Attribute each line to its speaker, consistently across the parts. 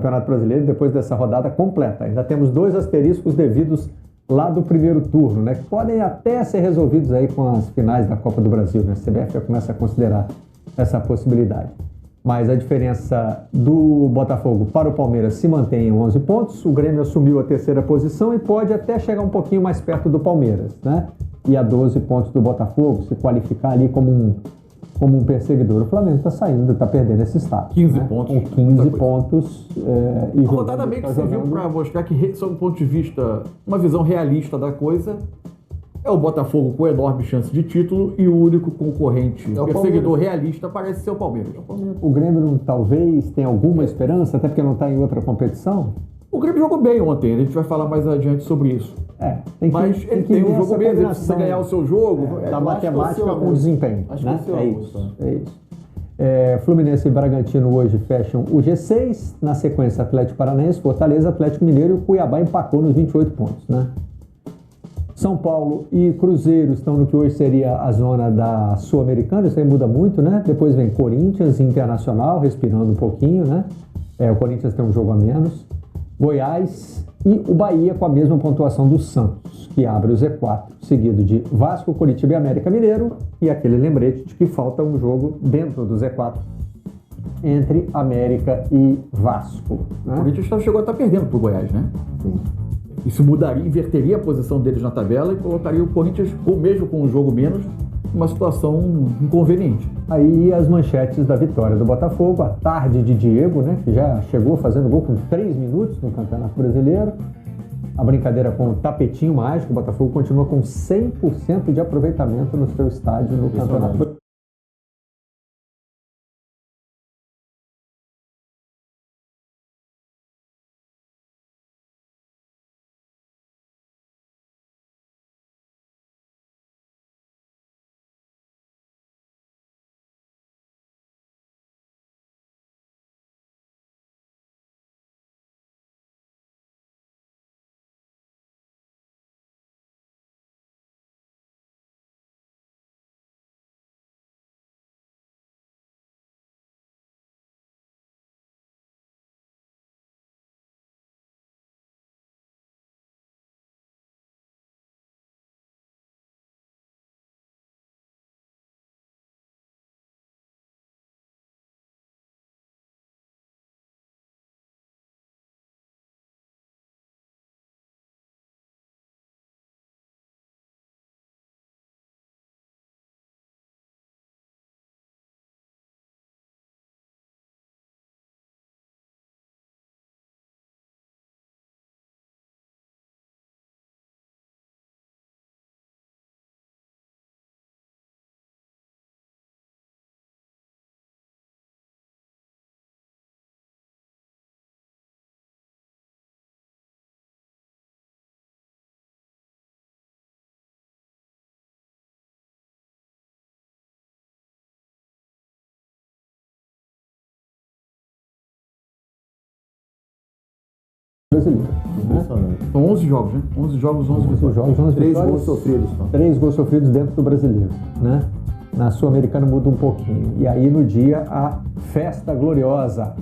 Speaker 1: Campeonato Brasileiro depois dessa rodada completa. Ainda temos 2 asteriscos devidos lá do primeiro turno, né? Que podem até ser resolvidos aí com as finais da Copa do Brasil, né? A CBF já começa a considerar essa possibilidade. Mas a diferença do Botafogo para o Palmeiras se mantém em 11 pontos. O Grêmio assumiu a 3ª posição e pode até chegar um pouquinho mais perto do Palmeiras, né? E a 12 pontos do Botafogo, se qualificar ali como um perseguidor. O Flamengo está saindo, está perdendo esse status.
Speaker 2: 15
Speaker 1: né?
Speaker 2: pontos.
Speaker 1: Com 15 pontos.
Speaker 2: A rodada meio que serviu para mostrar que, sob o ponto de vista, uma visão realista da coisa, é o Botafogo com enorme chance de título e o único concorrente perseguidor realista parece ser o Palmeiras.
Speaker 1: O Grêmio talvez tenha alguma esperança, até porque não está em outra competição?
Speaker 2: O Grêmio jogou bem ontem, a gente vai falar mais adiante sobre isso. Mas ele tem um jogo mesmo, ele precisa ganhar o seu jogo.
Speaker 1: Da matemática com o desempenho.
Speaker 3: Acho
Speaker 1: né?
Speaker 3: que
Speaker 1: É isso.
Speaker 3: Fluminense
Speaker 1: e Bragantino hoje fecham o G6, na sequência Atlético Paranaense, Fortaleza, Atlético Mineiro e o Cuiabá empacou nos 28 pontos, né? São Paulo e Cruzeiro estão no que hoje seria a zona da Sul-Americana, isso aí muda muito, né? Depois vem Corinthians e Internacional, respirando um pouquinho, né? O Corinthians tem um jogo a menos. Goiás e o Bahia com a mesma pontuação do Santos, que abre o Z4, seguido de Vasco, Coritiba e América Mineiro, e aquele lembrete de que falta um jogo dentro do Z4 entre América e Vasco. Né?
Speaker 2: O Corinthians chegou a estar perdendo para o Goiás, né?
Speaker 1: Sim.
Speaker 2: Isso mudaria, inverteria a posição deles na tabela e colocaria o Corinthians, mesmo com um jogo menos, uma situação inconveniente.
Speaker 1: Aí as manchetes da vitória do Botafogo, a tarde de Diego, né, que já chegou fazendo gol com 3 minutos no Campeonato Brasileiro. A brincadeira com o tapetinho mágico, o Botafogo continua com 100% de aproveitamento no seu estádio no Campeonato. Brasileiro.
Speaker 2: São 11 jogos, né? 11 jogos, 11 vitórias.
Speaker 1: 3
Speaker 3: gols sofridos.
Speaker 1: 3 gols sofridos dentro do Brasileiro, né? Na Sul-Americana muda um pouquinho. E aí no dia a festa gloriosa.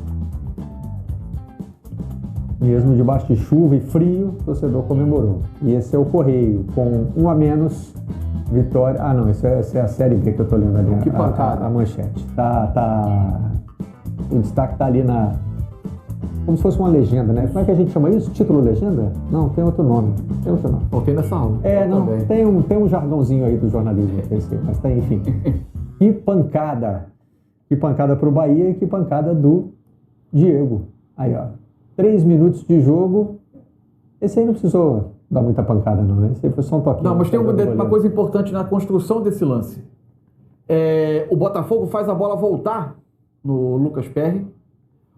Speaker 1: Mesmo debaixo de chuva e frio, o torcedor comemorou. E esse é o Correio, com 1 a menos, vitória... Ah, não, essa é a Série B que eu tô lendo ali.
Speaker 3: Que pancada.
Speaker 1: A manchete. O destaque tá ali na... Como se fosse uma legenda, né? Como é que a gente chama isso? Título legenda? Não, tem outro nome.
Speaker 2: Tem nessa aula.
Speaker 1: Não, tem um jargãozinho aí do jornalismo, mas tem, enfim. Que pancada. Que pancada pro Bahia e que pancada do Diego. Aí, ó. 3 minutos de jogo. Esse aí não precisou dar muita pancada, não, né? Esse aí foi só um toquinho.
Speaker 2: Não, mas tem uma coisa importante na construção desse lance. O Botafogo faz a bola voltar no Lucas Perry.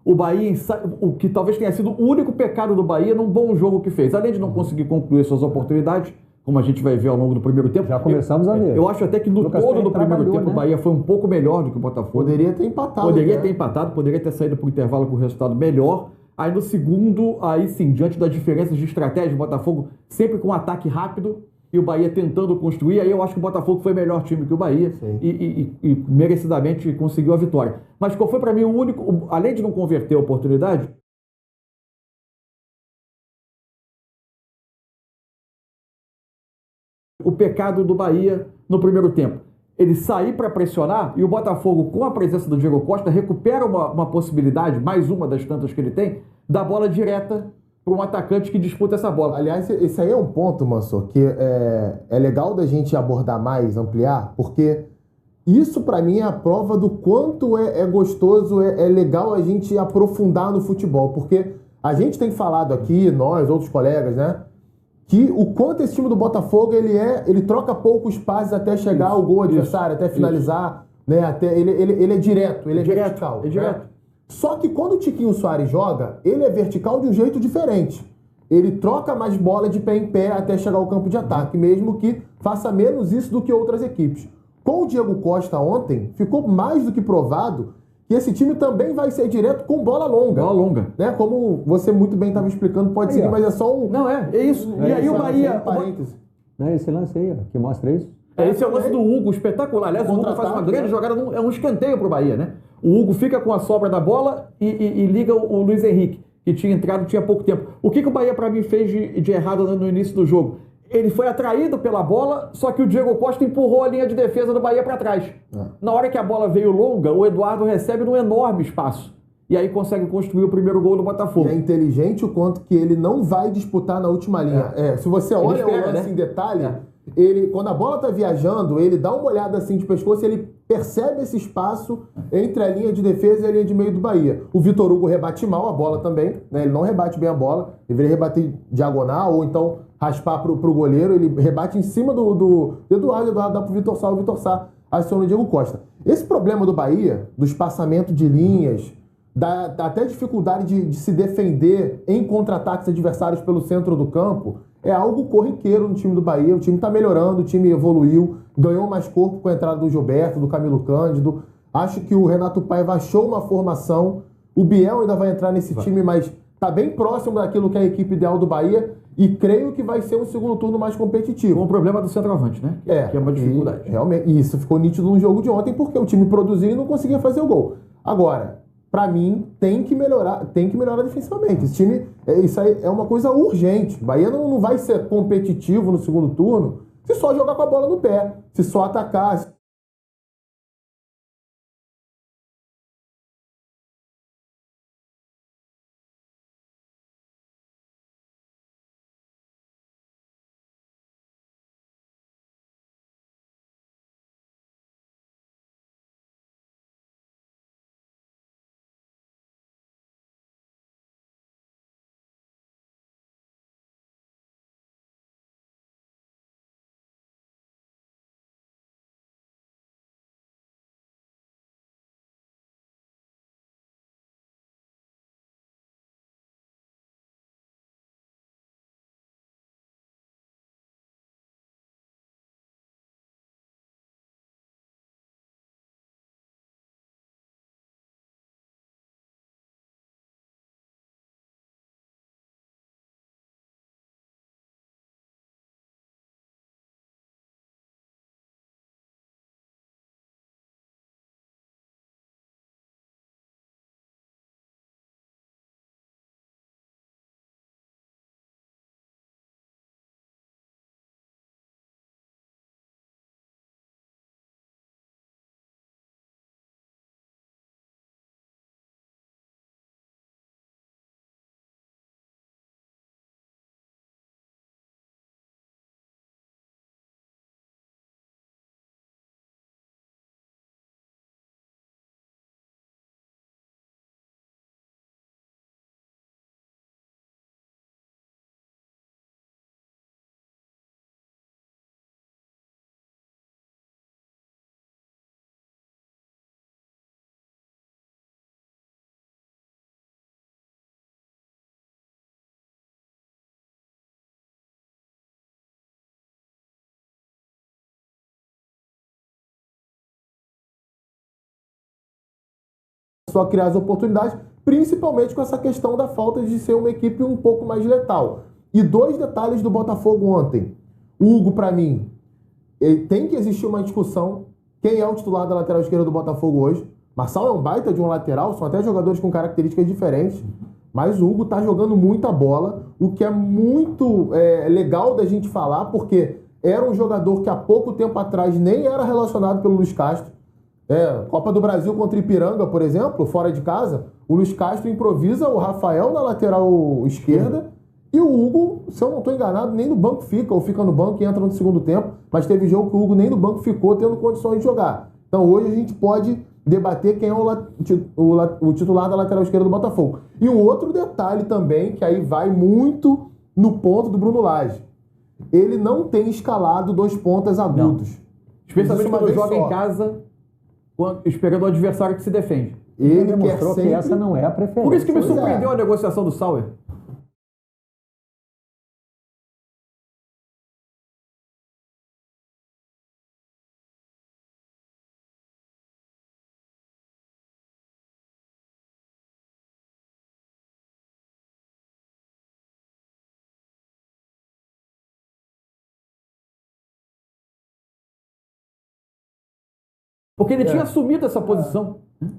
Speaker 2: O Bahia, o que talvez tenha sido o único pecado do Bahia num bom jogo que fez. Além de não conseguir concluir suas oportunidades, como a gente vai ver ao longo do primeiro tempo.
Speaker 1: Já começamos a ver.
Speaker 2: Eu acho até que no todo do primeiro tempo, né? O Bahia foi um pouco melhor do que o Botafogo.
Speaker 3: Poderia ter empatado.
Speaker 2: Poderia ter saído para o intervalo com o resultado melhor. Aí no segundo, aí sim, diante das diferenças de estratégia, o Botafogo sempre com um ataque rápido e o Bahia tentando construir, aí eu acho que o Botafogo foi melhor time que o Bahia e merecidamente conseguiu a vitória. Mas qual foi para mim o único, além de não converter a oportunidade, o pecado do Bahia no primeiro tempo. Ele sair para pressionar e o Botafogo, com a presença do Diego Costa, recupera uma possibilidade, mais uma das tantas que ele tem, da bola direta para um atacante que disputa essa bola.
Speaker 4: Aliás, esse aí é um ponto, Manso, que é legal da gente abordar mais, ampliar, porque isso para mim é a prova do quanto é gostoso, é legal a gente aprofundar no futebol, porque a gente tem falado aqui, nós, outros colegas, né, que o quanto esse time do Botafogo ele troca poucos passes até chegar ao gol adversário, até finalizar, né, até ele é direto, ele é vertical.
Speaker 2: É direto.
Speaker 4: Né? Só que quando o Tiquinho Soares joga, ele é vertical de um jeito diferente. Ele troca mais bola de pé em pé até chegar ao campo de ataque, mesmo que faça menos isso do que outras equipes. Com o Diego Costa ontem, ficou mais do que provado que esse time também vai ser direto com bola longa.
Speaker 2: Bola longa.
Speaker 4: Né? Como você muito bem estava explicando, pode seguir, mas é só um...
Speaker 2: Não, é isso. E aí o Bahia...
Speaker 1: Não é esse lance aí, ó, que mostra isso?
Speaker 2: Esse é o lance do Hugo, espetacular. Aliás, o Hugo faz uma grande jogada, é um escanteio pro Bahia, né? O Hugo fica com a sobra da bola e liga o Luiz Henrique, que tinha entrado tinha pouco tempo. O que o Bahia, para mim, fez de errado no início do jogo? Ele foi atraído pela bola, só que o Diego Costa empurrou a linha de defesa do Bahia para trás. Na hora que a bola veio longa, o Eduardo recebe num enorme espaço. E aí consegue construir o primeiro gol do Botafogo.
Speaker 4: É inteligente o quanto que ele não vai disputar na última linha. Se você olha o lance em detalhe, ele, quando a bola tá viajando, ele dá uma olhada assim de pescoço e ele percebe esse espaço entre a linha de defesa e a linha de meio do Bahia. O Vitor Hugo rebate mal a bola também, né? Ele não rebate bem a bola, deveria rebater diagonal ou então raspar pro goleiro, ele rebate em cima do Eduardo dá pro Vitor Sá, o Vitor Sá aciona o Diego Costa. Esse problema do Bahia, do espaçamento de linhas, da até dificuldade de se defender em contra-ataques adversários pelo centro do campo, é algo corriqueiro no time do Bahia. O time está melhorando, o time evoluiu, ganhou mais corpo com a entrada do Gilberto, do Camilo Cândido. Acho que o Renato Paiva achou uma formação. O Biel ainda vai entrar nesse time, mas está bem próximo daquilo que é a equipe ideal do Bahia e creio que vai ser um segundo turno mais competitivo.
Speaker 2: Com o problema do centroavante, né? Que é uma dificuldade.
Speaker 4: Realmente, e isso ficou nítido no jogo de ontem, porque o time produzia e não conseguia fazer o gol. Agora, para mim, tem que melhorar defensivamente. Esse time, isso aí é uma coisa urgente. O Bahia não vai ser competitivo no segundo turno se só jogar com a bola no pé, se só atacar. Só criar as oportunidades, principalmente com essa questão da falta de ser uma equipe um pouco mais letal. E dois detalhes do Botafogo ontem. O Hugo, para mim, tem que existir uma discussão. Quem é o titular da lateral esquerda do Botafogo hoje? Marçal é um baita de um lateral, são até jogadores com características diferentes, mas o Hugo tá jogando muita bola, o que é muito legal da gente falar, porque era um jogador que há pouco tempo atrás nem era relacionado pelo Luiz Castro. Copa do Brasil contra Ipiranga, por exemplo, fora de casa, o Luiz Castro improvisa o Rafael na lateral esquerda e o Hugo, se eu não estou enganado, nem no banco fica, ou fica no banco e entra no segundo tempo, mas teve jogo que o Hugo nem no banco ficou, tendo condições de jogar. Então hoje a gente pode debater quem é o titular da lateral esquerda do Botafogo. E um outro detalhe também, que aí vai muito no ponto do Bruno Lage. Ele não tem escalado 2 pontas agudos.
Speaker 2: Não. Especialmente quando joga em casa, esperando o adversário que se defende.
Speaker 1: Ele demonstrou que essa não é a preferência.
Speaker 2: Por isso que me surpreendeu a negociação do Sauer. Porque ele tinha assumido essa posição.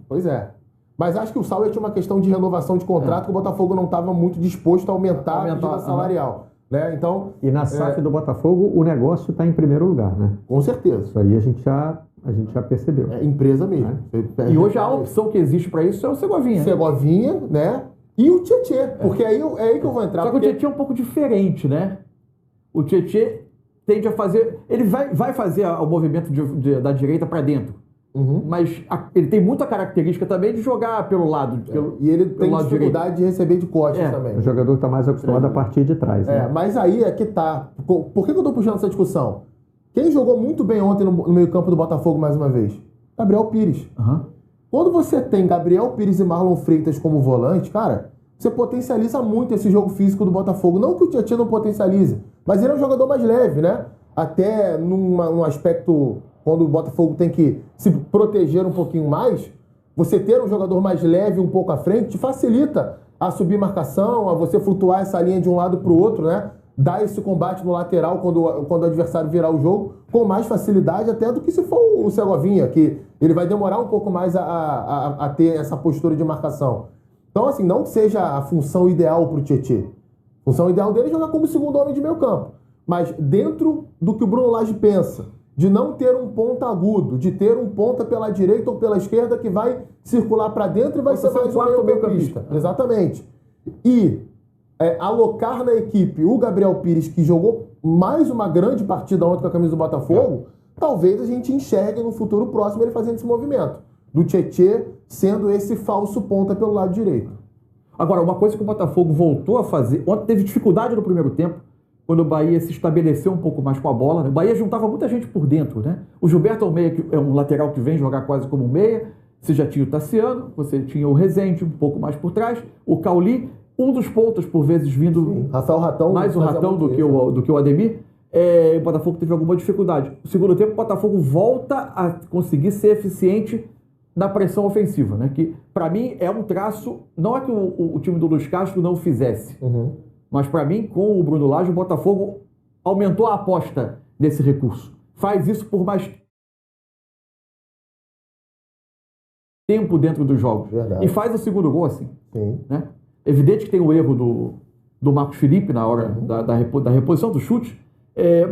Speaker 4: Pois é. Mas acho que o Sauer tinha uma questão de renovação de contrato que o Botafogo não estava muito disposto a aumentar a medida salarial. Né? Então,
Speaker 1: e na SAF do Botafogo, o negócio está em primeiro lugar, né?
Speaker 4: Com certeza.
Speaker 1: Isso aí a gente já percebeu.
Speaker 4: É empresa mesmo.
Speaker 2: E hoje a opção que existe para isso é o Segovinha.
Speaker 4: Segovinha, né? E o Tietê. Porque aí que eu vou entrar.
Speaker 2: Só que o Tietê é um pouco diferente, né? O Tietê tende a fazer... Ele vai fazer o movimento da direita para dentro. Mas ele tem muita característica também de jogar pelo lado.
Speaker 4: E ele tem dificuldade de receber de costas também.
Speaker 1: O jogador está mais acostumado a partir de trás. Né?
Speaker 4: Mas aí é que tá. Por que eu tô puxando essa discussão? Quem jogou muito bem ontem no meio-campo do Botafogo mais uma vez? Gabriel Pires. Quando você tem Gabriel Pires e Marlon Freitas como volante, cara, você potencializa muito esse jogo físico do Botafogo. Não que o Tietê não potencialize, mas ele é um jogador mais leve, né? Até num aspecto... Quando o Botafogo tem que se proteger um pouquinho mais, você ter um jogador mais leve um pouco à frente te facilita a subir marcação, a você flutuar essa linha de um lado para o outro, né? Dar esse combate no lateral quando o adversário virar o jogo com mais facilidade até do que se for o Segovinha, que ele vai demorar um pouco mais a ter essa postura de marcação. Então, assim, não que seja a função ideal para o Tietê. A função ideal dele é jogar como segundo homem de meio campo. Mas dentro do que o Bruno Lage pensa, de não ter um ponta agudo, de ter um ponta pela direita ou pela esquerda que vai circular para dentro e vai ser mais um meio-campista. Exatamente. E alocar na equipe o Gabriel Pires, que jogou mais uma grande partida ontem com a camisa do Botafogo, talvez a gente enxergue no futuro próximo ele fazendo esse movimento. Do Tietê sendo esse falso ponta pelo lado direito.
Speaker 2: Agora, uma coisa que o Botafogo voltou a fazer... Ontem teve dificuldade no primeiro tempo, quando o Bahia se estabeleceu um pouco mais com a bola, né? O Bahia juntava muita gente por dentro, né? O Gilberto é um lateral que vem jogar quase como um meia. Você já tinha o Tassiano, você tinha o Rezende um pouco mais por trás, o Cauli, um dos pontas por vezes vindo...
Speaker 4: Sim. Rafael Ratão.
Speaker 2: Mais o Ratão do que o Ademir. O Botafogo teve alguma dificuldade. No segundo tempo, o Botafogo volta a conseguir ser eficiente na pressão ofensiva, né? Que, para mim, é um traço... Não é que o time do Luiz Castro não fizesse. Mas, para mim, com o Bruno Lage, o Botafogo aumentou a aposta nesse recurso. Faz isso por mais tempo dentro dos jogos.
Speaker 4: Verdade.
Speaker 2: E faz o segundo gol assim.
Speaker 4: Sim.
Speaker 2: Né? Evidente que tem o erro do Marcos Felipe na hora da reposição do chute,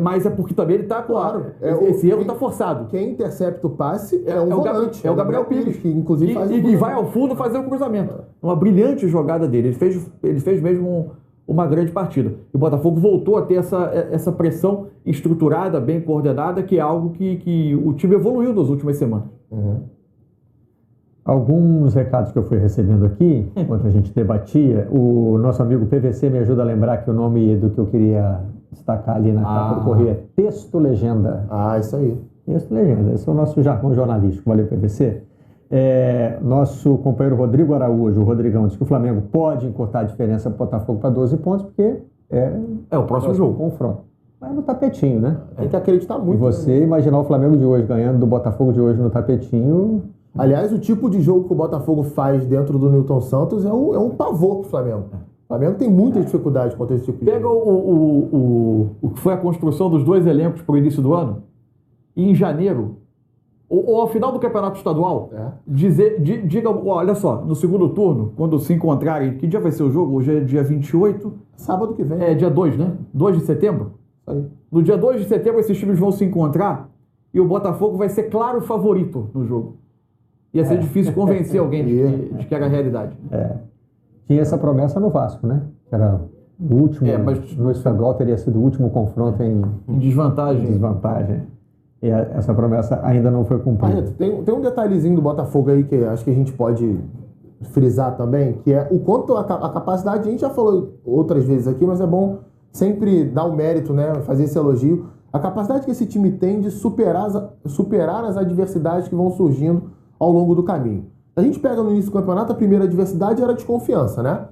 Speaker 2: mas é porque também ele está...
Speaker 4: Claro.
Speaker 2: Esse erro está forçado.
Speaker 4: Quem intercepta o passe é um volante.
Speaker 2: É o Gabriel Pires,
Speaker 4: que inclusive faz
Speaker 2: e vai ao fundo fazer o cruzamento. Uma brilhante jogada dele. Ele fez mesmo uma grande partida. E o Botafogo voltou a ter essa pressão estruturada, bem coordenada, que é algo que o time evoluiu nas últimas semanas.
Speaker 1: Alguns recados que eu fui recebendo aqui, enquanto a gente debatia, o nosso amigo PVC me ajuda a lembrar que o nome do que eu queria destacar ali na capa do Correio é Texto Legenda.
Speaker 4: Isso aí.
Speaker 1: Texto Legenda, esse é o nosso jargão jornalístico. Valeu, PVC. Nosso companheiro Rodrigo Araújo, o Rodrigão, diz que o Flamengo pode encurtar a diferença do Botafogo para 12 pontos, porque
Speaker 2: é o próximo jogo.
Speaker 1: Confronto. Mas no tapetinho, né?
Speaker 4: Tem que acreditar muito.
Speaker 1: E você imaginar o Flamengo de hoje ganhando do Botafogo de hoje no tapetinho...
Speaker 4: Aliás, o tipo de jogo que o Botafogo faz dentro do Newton Santos é um pavor pro Flamengo. O Flamengo tem muita dificuldade contra esse tipo de
Speaker 2: Pega
Speaker 4: jogo.
Speaker 2: o que foi a construção dos dois elencos pro início do ano, e em janeiro, ou ao final do campeonato estadual, diga, olha só, no segundo turno, quando se encontrarem, que dia vai ser o jogo? Hoje é dia 28?
Speaker 4: Sábado que vem.
Speaker 2: Dia 2, né? 2 de setembro?
Speaker 4: Aí.
Speaker 2: No dia 2 de setembro, esses times vão se encontrar e o Botafogo vai ser claro favorito no jogo. Ia ser difícil convencer alguém de que era a realidade.
Speaker 1: Tinha essa promessa no Vasco, né? Era o último,
Speaker 2: mas
Speaker 1: no estadual teria sido o último confronto em desvantagem. E essa promessa ainda não foi cumprida.
Speaker 4: Tem um detalhezinho do Botafogo aí que acho que a gente pode frisar também, que é o quanto a capacidade, a gente já falou outras vezes aqui, mas é bom sempre dar o mérito, né, fazer esse elogio, a capacidade que esse time tem de superar as adversidades que vão surgindo ao longo do caminho. A gente pega no início do campeonato, a primeira adversidade era a desconfiança, né?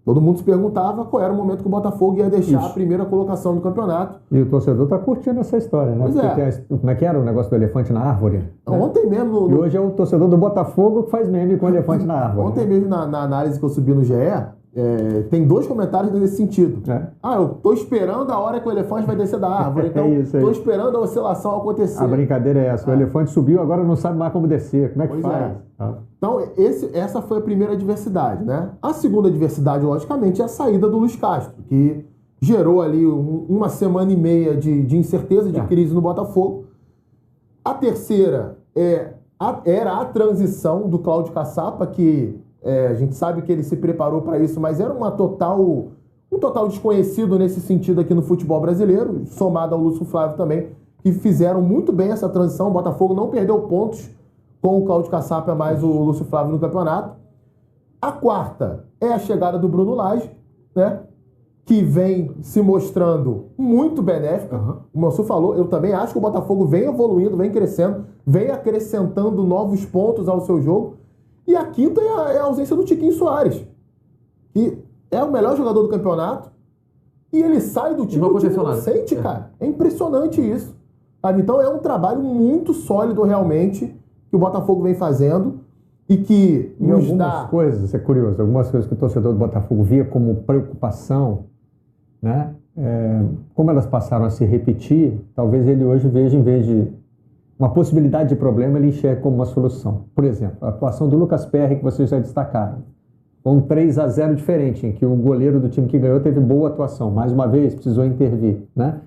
Speaker 4: Todo mundo se perguntava qual era o momento que o Botafogo ia deixar a primeira colocação do campeonato.
Speaker 1: E o torcedor tá curtindo essa história, né?
Speaker 4: Pois
Speaker 1: como é que era o negócio do elefante na árvore? Né?
Speaker 4: Ontem mesmo...
Speaker 1: E hoje é o torcedor do Botafogo que faz meme com o elefante na árvore.
Speaker 4: Ontem mesmo, na análise que eu subi no GE, tem 2 comentários nesse sentido. Eu tô esperando a hora que o elefante vai descer da árvore, então tô esperando a oscilação acontecer.
Speaker 1: A brincadeira é essa, o elefante subiu, agora não sabe mais como descer, como é que faz?
Speaker 4: Então, essa foi a primeira adversidade, né? A segunda adversidade, logicamente, é a saída do Luiz Castro, que gerou ali uma semana e meia de incerteza, de crise no Botafogo. A terceira era a transição do Cláudio Caçapa, que a gente sabe que ele se preparou para isso, mas era um total desconhecido nesse sentido aqui no futebol brasileiro, somado ao Lúcio Flávio também, que fizeram muito bem essa transição. O Botafogo não perdeu pontos com o Cláudio Caçapa mais o Lúcio Flávio no campeonato. A quarta é a chegada do Bruno Lage, né? Que vem se mostrando muito benéfica. O Mansur falou, eu também acho que o Botafogo vem evoluindo, vem crescendo, vem acrescentando novos pontos ao seu jogo. E a quinta é a ausência do Tiquinho Soares, que é o melhor jogador do campeonato, e ele sai do time, o time não sente, cara. É impressionante isso. Sabe? Então é um trabalho muito sólido realmente que o Botafogo vem fazendo e que nos dá...
Speaker 1: coisas, é curioso, algumas coisas que o torcedor do Botafogo via como preocupação, né? Como elas passaram a se repetir, talvez ele hoje veja, em vez de uma possibilidade de problema, ele enxerga como uma solução. Por exemplo, a atuação do Lucas Perry, que vocês já destacaram. Um 3-0 diferente, em que o goleiro do time que ganhou teve boa atuação. Mais uma vez, precisou intervir, né?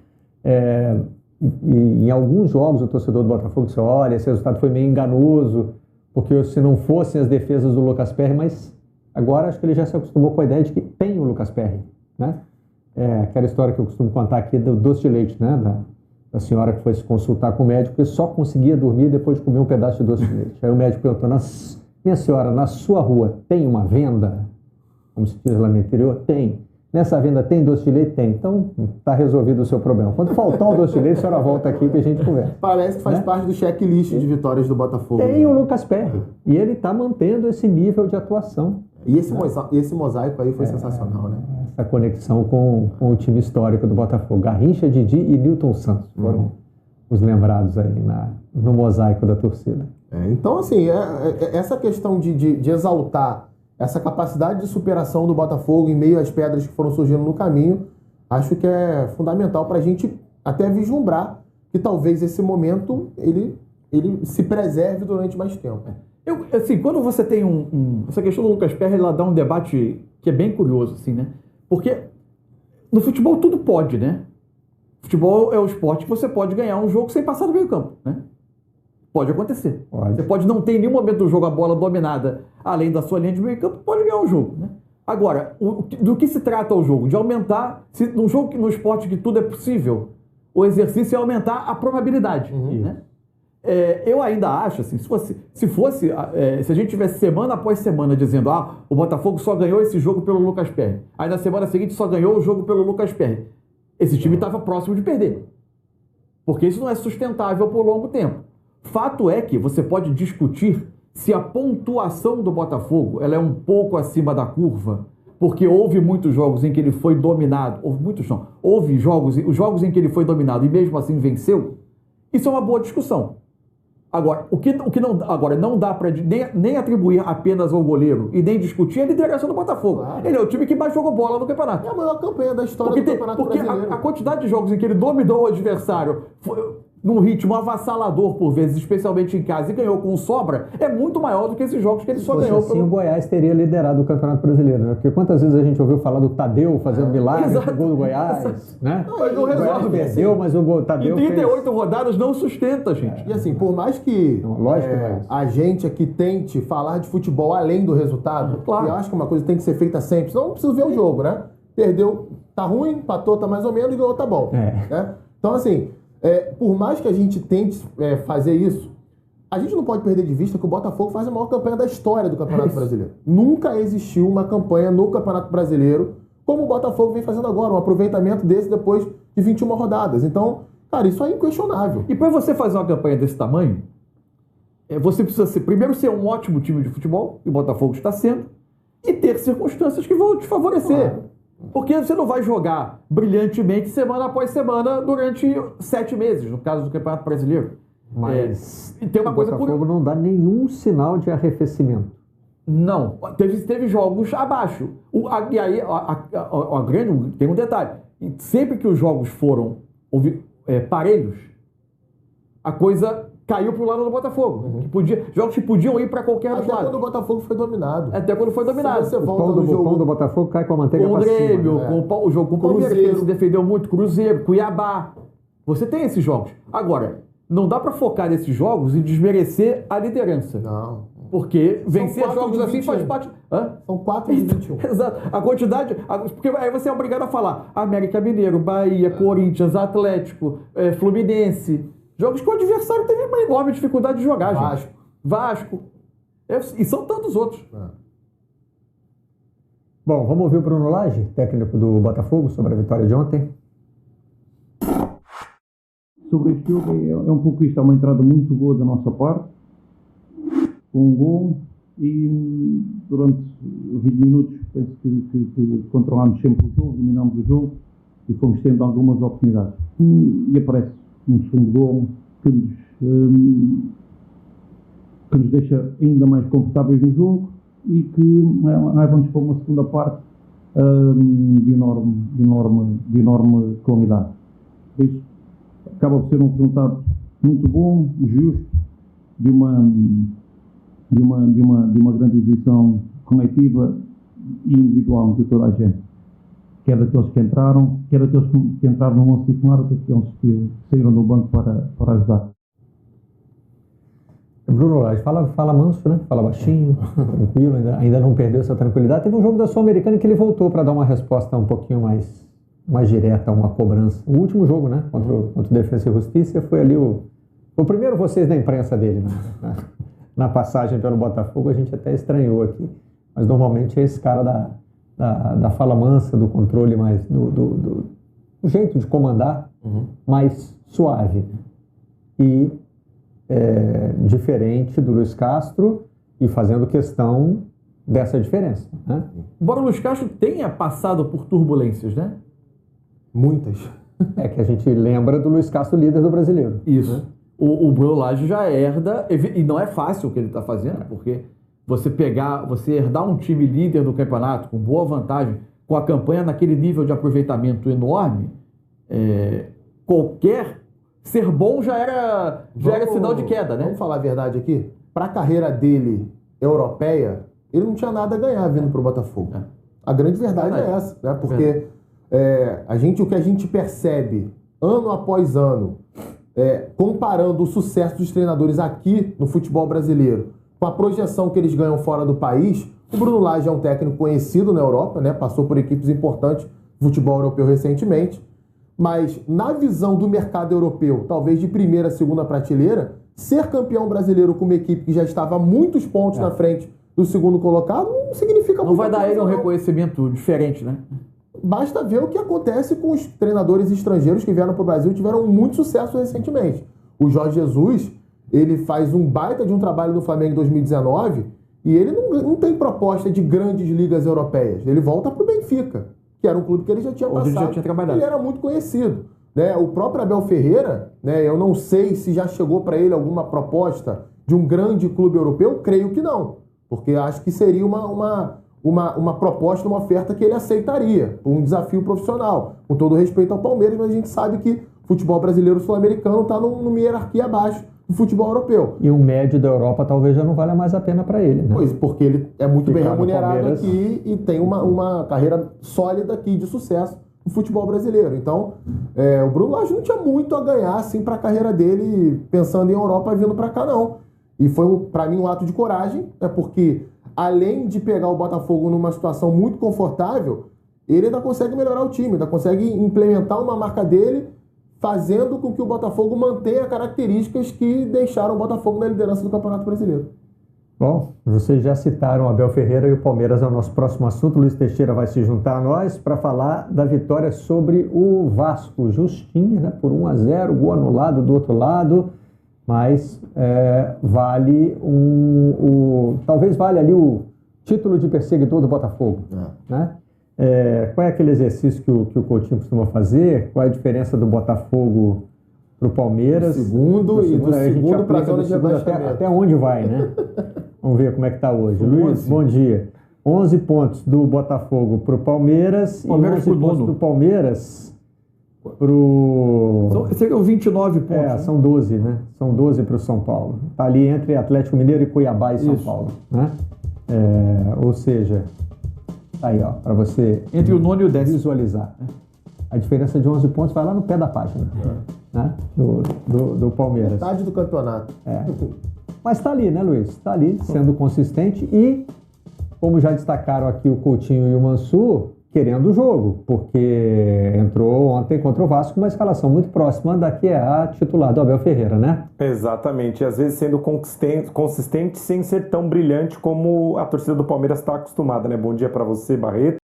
Speaker 1: E em alguns jogos, o torcedor do Botafogo disse, olha, esse resultado foi meio enganoso, porque se não fossem as defesas do Lucas Perry, mas agora acho que ele já se acostumou com a ideia de que tem o Lucas Perry, né? Aquela história que eu costumo contar aqui do doce de leite, né? Da senhora que foi se consultar com o médico, porque só conseguia dormir depois de comer um pedaço de doce de leite. Aí o médico perguntou, minha senhora, na sua rua tem uma venda? Como se diz lá no interior? Tem. Nessa venda tem doce de leite? Tem. Então, está resolvido o seu problema. Quando faltar o doce de leite, a senhora volta aqui que a gente conversa.
Speaker 4: Parece que faz parte do checklist de vitórias do Botafogo.
Speaker 1: Tem o Lucas Perry. E ele está mantendo esse nível de atuação.
Speaker 4: E esse mosaico aí foi sensacional, né?
Speaker 1: Essa conexão com o time histórico do Botafogo. Garrincha, Didi e Nilton Santos foram os lembrados aí no mosaico da torcida.
Speaker 4: Então, assim, essa questão de exaltar essa capacidade de superação do Botafogo em meio às pedras que foram surgindo no caminho, acho que é fundamental para a gente até vislumbrar que talvez esse momento ele se preserve durante mais tempo.
Speaker 2: Assim, quando você tem essa questão do Lucas Perry, ela dá um debate que é bem curioso, assim, né? Porque no futebol tudo pode, né? Futebol é o esporte que você pode ganhar um jogo sem passar do meio campo, né? Pode acontecer. Você pode não ter em nenhum momento do jogo a bola dominada além da sua linha de meio campo, pode ganhar o jogo, né? Agora, do que se trata o jogo? De aumentar, no esporte que tudo é possível, o exercício é aumentar a probabilidade, né? Eu ainda acho, assim, se a gente tivesse semana após semana dizendo, o Botafogo só ganhou esse jogo pelo Lucas Perry, aí na semana seguinte só ganhou o jogo pelo Lucas Perry, esse time estava próximo de perder. Porque isso não é sustentável por longo tempo. Fato é que você pode discutir se a pontuação do Botafogo ela é um pouco acima da curva, porque houve muitos jogos em que ele foi dominado, houve jogos em que ele foi dominado e mesmo assim venceu. Isso é uma boa discussão. Agora, não dá para nem atribuir apenas ao goleiro e nem discutir a liderança do Botafogo. Claro. Ele é o time que mais jogou bola no campeonato.
Speaker 4: É a maior campanha da história do campeonato brasileiro.
Speaker 2: A quantidade de jogos em que ele dominou o adversário num ritmo avassalador por vezes, especialmente em casa, e ganhou com sobra, é muito maior do que esses jogos que ele só ganhou.
Speaker 1: Assim, o Goiás teria liderado o Campeonato Brasileiro, né? Porque quantas vezes a gente ouviu falar do Tadeu fazendo milagre no gol do Goiás, né?
Speaker 2: Mas não resolve.
Speaker 1: Perdeu, mas o Tadeu
Speaker 2: em 38 rodadas não sustenta, gente.
Speaker 4: E assim, por mais que a gente aqui tente falar de futebol além do resultado,
Speaker 2: claro.
Speaker 4: eu acho que uma coisa tem que ser feita sempre, senão não precisa ver o jogo, né? Perdeu, tá ruim, empatou, tá mais ou menos, e ganhou, tá bom. Né? Então, assim, por mais que a gente tente fazer isso, a gente não pode perder de vista que o Botafogo faz a maior campanha da história do Campeonato Brasileiro. Nunca existiu uma campanha no Campeonato Brasileiro como o Botafogo vem fazendo agora, um aproveitamento desse depois de 21 rodadas. Então, cara, isso é inquestionável.
Speaker 2: E para você fazer uma campanha desse tamanho, você precisa primeiro ser um ótimo time de futebol, e o Botafogo está sendo, e ter circunstâncias que vão te favorecer. Porque você não vai jogar brilhantemente semana após semana durante 7 meses, no caso do Campeonato Brasileiro.
Speaker 1: Mas
Speaker 2: tem uma
Speaker 1: o
Speaker 2: coisa
Speaker 1: Botafogo não dá nenhum sinal de arrefecimento.
Speaker 2: Não, teve jogos abaixo. E aí, tem um detalhe. Sempre que os jogos foram parelhos, a coisa caiu pro lado do Botafogo. Jogos que podiam ir para qualquer outro lado.
Speaker 4: Até quando o Botafogo foi dominado.
Speaker 2: Até quando foi dominado.
Speaker 4: Se você volta
Speaker 1: O pão do Botafogo cai com a manteiga
Speaker 2: com o
Speaker 1: pra
Speaker 2: Grêmio,
Speaker 1: cima, né?
Speaker 2: o jogo com o Palmeiras, que ele se defendeu muito, Cruzeiro, Cuiabá. Você tem esses jogos. Agora, não dá para focar nesses jogos e desmerecer a liderança.
Speaker 4: Não.
Speaker 2: Porque vencer jogos assim
Speaker 4: 21.
Speaker 2: faz parte...
Speaker 4: São 4 de 21.
Speaker 2: Exato. A quantidade... Porque aí você é obrigado a falar América Mineiro, Bahia, Corinthians, Atlético, Fluminense. Jogos que o adversário teve uma enorme dificuldade de jogar, gente. Vasco. E são tantos outros.
Speaker 1: Bom, vamos ouvir o Bruno Lage, técnico do Botafogo, sobre a vitória de ontem.
Speaker 3: Sobre este jogo é um pouco isto, é uma entrada muito boa da nossa parte, com um gol, e durante 20 minutos penso que controlámos sempre o jogo, dominámos o jogo e fomos tendo algumas oportunidades. E aparece um segundo gol que nos deixa ainda mais confortáveis no jogo e que leva-nos para uma segunda parte de enorme qualidade. Por isso, acaba por ser um resultado muito bom, justo, de uma grande exibição coletiva e individual de toda a gente. Quer daqueles que entraram, quer daqueles que entraram no 11 titular, ou daqueles que saíram do banco para ajudar.
Speaker 1: Bruno Lage, fala manso, né? Fala baixinho, tranquilo, ainda não perdeu essa tranquilidade. Teve um jogo da Sul-Americana que ele voltou para dar uma resposta um pouquinho mais direta, uma cobrança. O último jogo, né? Contra o Defensa e Justiça, foi ali o primeiro vocês da imprensa dele, né? Na passagem pelo Botafogo, a gente até estranhou aqui. Mas normalmente é esse cara da fala mansa, do controle mais, do jeito de comandar mais suave. E diferente do Luiz Castro e fazendo questão dessa diferença, né?
Speaker 2: Embora o Luiz Castro tenha passado por turbulências, né?
Speaker 4: Muitas.
Speaker 2: É
Speaker 1: que a gente lembra do Luiz Castro, líder do Brasileiro.
Speaker 2: Isso. Né? O Bruno Lage já herda, e não é fácil o que ele está fazendo, porque você herdar um time líder do campeonato, com boa vantagem, com a campanha naquele nível de aproveitamento enorme, ser bom já era sinal de queda, né?
Speaker 4: Vamos falar a verdade aqui? Para a carreira dele europeia, ele não tinha nada a ganhar vindo para o Botafogo. A grande verdade é essa, né? Porque o que a gente percebe ano após ano, comparando o sucesso dos treinadores aqui no futebol brasileiro com a projeção que eles ganham fora do país, o Bruno Lage é um técnico conhecido na Europa, né? Passou por equipes importantes do futebol europeu recentemente, mas na visão do mercado europeu, talvez de primeira, segunda prateleira, ser campeão brasileiro com uma equipe que já estava a muitos pontos na frente do segundo colocado não significa muito.
Speaker 2: Não vai dar ele um reconhecimento diferente, né?
Speaker 4: Basta ver o que acontece com os treinadores estrangeiros que vieram para o Brasil e tiveram muito sucesso recentemente. O Jorge Jesus, ele faz um baita de um trabalho no Flamengo em 2019 e ele não tem proposta de grandes ligas europeias. Ele volta para o Benfica, que era um clube que ele já tinha passado.
Speaker 2: Ele já tinha trabalhado.
Speaker 4: Ele era muito conhecido. Né? O próprio Abel Ferreira, né, eu não sei se já chegou para ele alguma proposta de um grande clube europeu, creio que não. Porque acho que seria uma proposta, uma oferta que ele aceitaria, um desafio profissional. Com todo respeito ao Palmeiras, mas a gente sabe que futebol brasileiro sul-americano está numa hierarquia abaixo do futebol europeu.
Speaker 1: E um médio da Europa talvez já não valha mais a pena para ele, né?
Speaker 4: Pois, porque ele é muito bem
Speaker 1: Ficar no
Speaker 4: remunerado
Speaker 1: Palmeiras.
Speaker 4: aqui e tem uma carreira sólida aqui de sucesso no futebol brasileiro. Então, o Bruno Lage não tinha muito a ganhar assim, para a carreira dele, pensando em Europa vindo para cá, não. E foi, para mim, um ato de coragem, porque além de pegar o Botafogo numa situação muito confortável, ele ainda consegue melhorar o time, ainda consegue implementar uma marca dele, fazendo com que o Botafogo mantenha características que deixaram o Botafogo na liderança do Campeonato Brasileiro.
Speaker 1: Bom, vocês já citaram Abel Ferreira e o Palmeiras é o nosso próximo assunto. Luiz Teixeira vai se juntar a nós para falar da vitória sobre o Vasco. Justinha, né? Por 1-0, gol anulado do outro lado, mas vale talvez valha ali o título de perseguidor do Botafogo, né? Qual é aquele exercício que o Coutinho costuma fazer? Qual é a diferença do Botafogo para o Palmeiras?
Speaker 4: Do segundo para a zona de
Speaker 1: rebaixamento. Até onde vai, né? Vamos ver como é que está hoje. Luiz, bom dia. 11 pontos do Botafogo para o Palmeiras e 11 pontos do Palmeiras para o...
Speaker 2: São 29 pontos.
Speaker 1: né? São 12, né? São 12 para o São Paulo. Está ali entre Atlético Mineiro e Cuiabá e São Paulo, né? Ou seja, tá aí, ó, para você
Speaker 2: entre o 9º e o 10º
Speaker 1: visualizar. A diferença de 11 pontos vai lá no pé da página, né? do Palmeiras.
Speaker 4: Metade do campeonato.
Speaker 1: Mas está ali, né, Luiz? Está ali, sendo consistente e, como já destacaram aqui o Coutinho e o Mansur, querendo o jogo, porque entrou ontem contra o Vasco uma escalação muito próxima da que é a titular do Abel Ferreira, né?
Speaker 5: Exatamente, e às vezes sendo consistente sem ser tão brilhante como a torcida do Palmeiras está acostumada, né? Bom dia para você, Barreto.